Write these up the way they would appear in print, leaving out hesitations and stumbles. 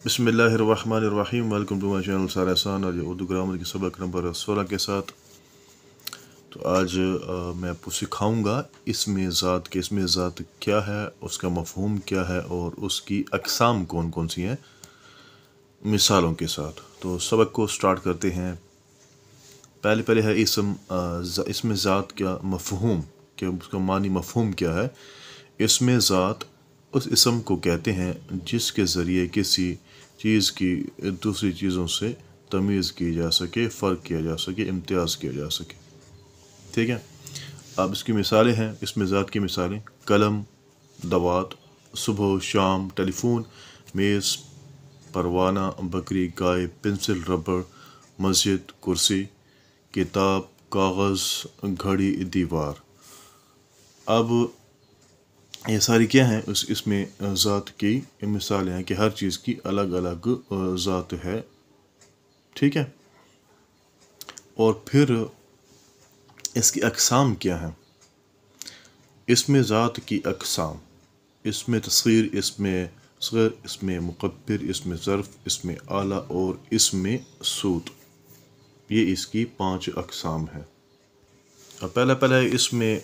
बिस्मिल्लाहिर्रहमानिर्रहीम। Welcome to my channel सारा एहसान और ये उर्दू ग्रामर की सबक नंबर 16 के साथ। तो आज मैं आपको सिखाऊंगा इसमें ज़ात के इसमें ज़ात क्या है, उसका मफ़हूम क्या है और उसकी अक़साम कौन कौन सी हैं मिसालों के साथ। तो सबक को स्टार्ट करते हैं। पहले है इसमें ज़ात का मफ़हूम, कि उसका मानी मफ़हूम क्या है। इसमें ज़ात उस इसम को कहते हैं जिसके ज़रिए किसी चीज़ की दूसरी चीज़ों से तमीज़ की जा सके, फ़र्क किया जा सके, इम्तियाज़ किया जा सके। ठीक है। अब इसकी मिसालें हैं, इसमें ज़ात की मिसालें: कलम, दवात, सुबह शाम, टेलीफोन, मेज़, परवाना, बकरी, गाय, पेंसिल, रबड़, मस्जिद, कुर्सी, किताब, कागज़, घड़ी, दीवार। अब ये सारी क्या हैं, इसमें ज़ात की मिसालें हैं कि हर चीज़ की अलग अलग ज़ात है। ठीक है। और फिर इसकी अक़साम क्या है। इसमें ज़ात की अक़साम: इसमें तस्ग़ीर, इसमें असग़र, इसमें मुकब्बिर, इसमें ज़र्फ़, इसमें आला और इसमें सूत। ये इसकी 5 अक़साम है। अब पहला है इसमें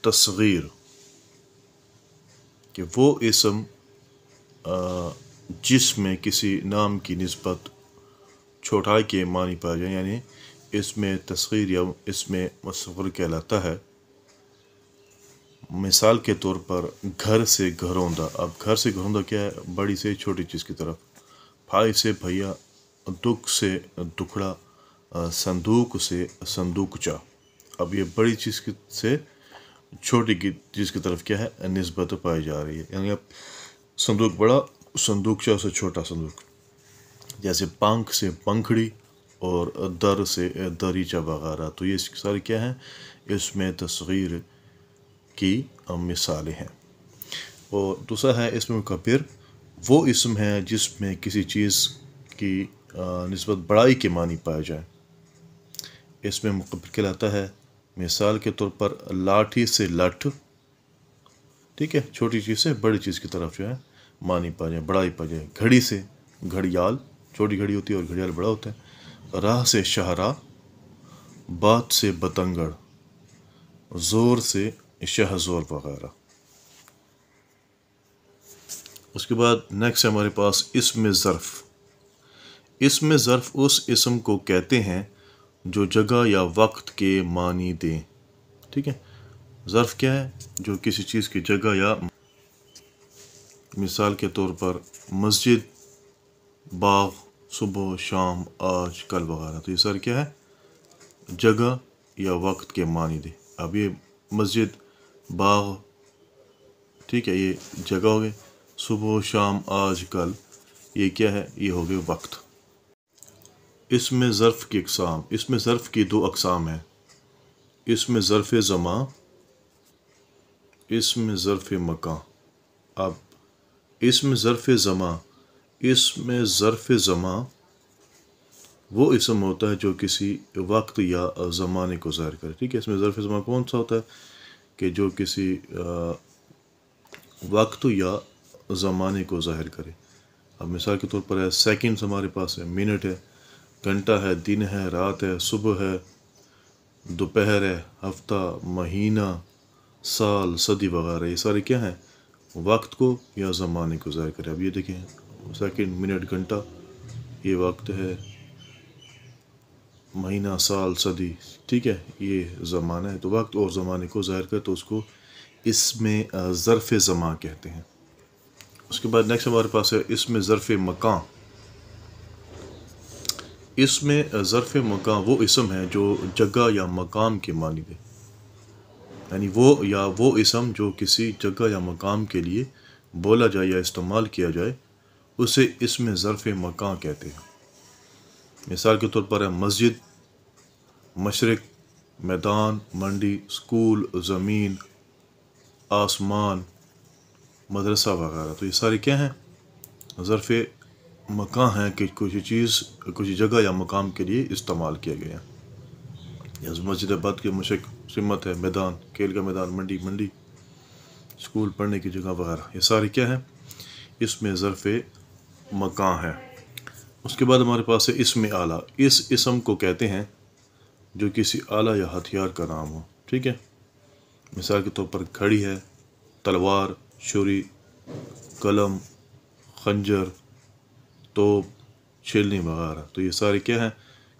तस्ग़ीर, कि वो इसम जिसमें किसी नाम की निस्बत छोटाई के मानी पाए जाए, यानी इसमें तस्ग़ीर या इसमें मुसव्वर कहलाता है। मिसाल के तौर पर घर से घरौंदा। अब घर से घरौंदा क्या है? बड़ी से छोटी चीज़ की तरफ। भाई से भैया, दुख से दुखड़ा, संदूक से संदूकचा। अब ये बड़ी चीज़ से छोटी की चीज़ की तरफ क्या है, निस्बत पाई जा रही है। यानी अब संदूक बड़ा, संदूकचा से छोटा संदूक। जैसे पंख से पंखड़ी और दर से दरीचा वगैरह। तो ये सारी क्या हैं, इसमें तस्ग़ीर की मिसालें हैं। और दूसरा है इसमें मुकब्बिर, वो इसम है जिसमें किसी चीज़ की निस्बत बड़ाई के मानी पाए जाए। इसमें मुकब्बिर कहलाता है। मिसाल के तौर पर लाठी से लठ। ठीक है। छोटी चीज़ से बड़ी चीज़ की तरफ जो है मानी पा जाए, बड़ाई पा जाए। घड़ी से घड़ियाल, छोटी घड़ी होती है और घड़ियाल बड़ा होता है। राह से शाहराह, बात से बतंगड़, ज़ोर से शहज़ोर वगैरह। उसके बाद नेक्स्ट है हमारे पास इसमें ज़र्फ़। इसमें ज़र्फ़ उस इसम को कहते हैं जो जगह या वक्त के मानी दें। ठीक है। ज़र्फ़ क्या है? जो किसी चीज़ की जगह या, मिसाल के तौर पर मस्जिद, बाग, सुबह शाम, आज, कल वगैरह। तो ये सारे क्या है, जगह या वक्त के मानी दे। अब ये मस्जिद, बाग, ठीक है, ये जगह हो गए। सुबह शाम, आज, कल, ये क्या है, ये हो गए वक्त। इसमें ज़र्फ़ की अक़साम: इसमें ज़र्फ़ की 2 अक़साम हैं। इसमें ज़र्फ़ ज़मा, इसमें ज़र्फ़ मकां। अब इसमें ज़र्फ़ ज़मा, इसमें ज़र्फ़ ज़मा वो इसम होता है जो किसी वक्त या ज़माने को ज़ाहिर करे। ठीक है। इसमें ज़र्फ़ ज़मा कौन सा होता है, कि जो किसी वक्त या ज़माने को ज़ाहिर करे। अब मिसाल के तौर पर है, सेकंड्स हमारे पास है, मिनट है, घंटा है, दिन है, रात है, सुबह है, दोपहर है, हफ्ता, महीना, साल, सदी वगैरह। ये सारे क्या हैं, वक्त को या ज़माने को ज़ाहिर करे। अब ये देखें, सेकंड, मिनट, घंटा, ये वक्त है, महीना, साल, सदी, ठीक है, ये ज़माना है। तो वक्त और ज़माने को ज़ाहिर करे तो उसको इसमें ज़र्फ़ ज़मा कहते हैं। उसके बाद नेक्स्ट हमारे पास है इसमें ज़र्फ़ मकां। इसमें ज़र्फ़ मकां वो इसम है जो जगह या मकाम के मानी दे। यानी वो इसम जो किसी जगह या मकाम के लिए बोला जाए या इस्तेमाल किया जाए, उसे इसमें ज़र्फ़ मकां कहते हैं। मिसाल के तौर पर है मस्जिद, मशरिक़, मैदान, मंडी, स्कूल, ज़मीन, आसमान, मदरसा वगैरह। तो ये सारे क्या हैं, ज़र्फ़ मकां हैं कि कोई चीज़ किसी जगह या मकाम के लिए इस्तेमाल किया गया है। जैसे मस्जिद आबाद की मशरिक़ सिमत है, मैदान, खेल का मैदान, मंडी, स्कूल पढ़ने की जगह वगैरह। ये सारे क्या हैं, इसमें ज़र्फ़ مکان ہے۔ اس کے بعد ہمارے پاس ہے اسم آلہ۔ اس اسم کو کہتے ہیں جو کسی آلہ یا ہتھیار کا نام ہو، ٹھیک ہے۔ مثال کے طور پر گھڑی ہے، تلوار، چھری، قلم، خنجر، توپ، چھلنی وغیرہ۔ تو یہ سارے کیا ہیں؟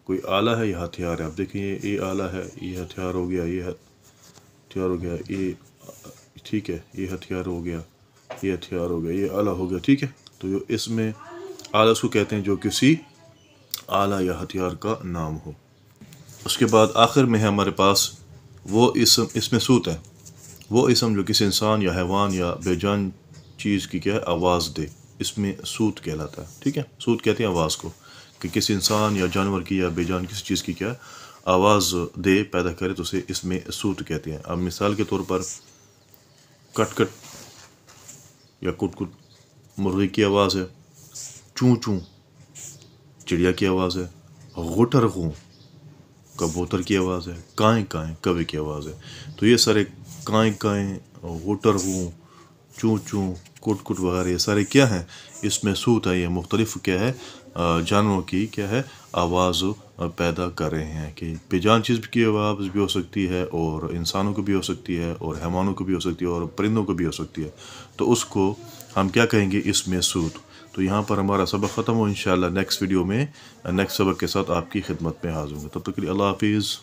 کوئی آلہ ہے یا ہتھیار ہے۔ آپ دیکھیں یہ آلہ ہے، یہ ہتھیار ہو گیا، یہ ہتھیار ہو گیا، یہ ٹھیک ہے، یہ ہتھیار ہو گیا، یہ ہتھیار ہو گیا، یہ آلہ ہو گیا، ٹھیک ہے۔ تو اس میں آلہ اس کو کہتے ہیں جو کسی آلہ یا ہتھیار کا نام ہو۔ اس کے بعد آخر میں ہے ہمارے پاس وہ اسم صوت ہے، وہ اسم جو کسی انسان یا حیوان یا بے جان چیز کی کیا ہے؟ آواز دے، اس میں صوت کہلاتا ہے، ٹھیک ہے۔ صوت کہتے ہیں آواز کو، کہ کسی انسان یا جانور کی یا بے جان کسی چیز کی کیا آواز دے، پیدا کرے، تو اسے اس میں صوت کہتے ہیں۔ اب مثال کے طور پر کٹ کٹ یا کٹ کٹ مرغی کی آواز ہے، چوں چوں چڑیا کی آواز ہے، غٹر غوں کبوتر کی آواز ہے، کائیں کائیں کوے کی آواز ہے۔ تو یہ سارے کائیں کائیں، غٹر غوں، چوں چوں، کٹ کٹ وغیرہ یہ سارے کیا ہیں؟ اس میں صوت ہے، یہ مختلف کیا ہے؟ جانوروں کی کیا ہے؟ آواز پیدا کر رہے ہیں، کہ بے جان چیز کی آواز بھی ہو سکتی ہے، اور انسانوں کو بھی ہو سکتی ہے، اور حیوانوں کو بھی ہو سکتی ہے، اور پرندوں کو بھی ہو سکتی ہے۔ تو اس کو ہم کیا کہیں گے؟ اس میں صوت۔ تو یہاں پر ہمارا سبق ختم ہو، انشاءاللہ نیکسٹ ویڈیو میں نیکسٹ سبق کے ساتھ آپ کی خدمت میں حاضر ہوں گا۔ تب تک کے لیے اللہ حافظ۔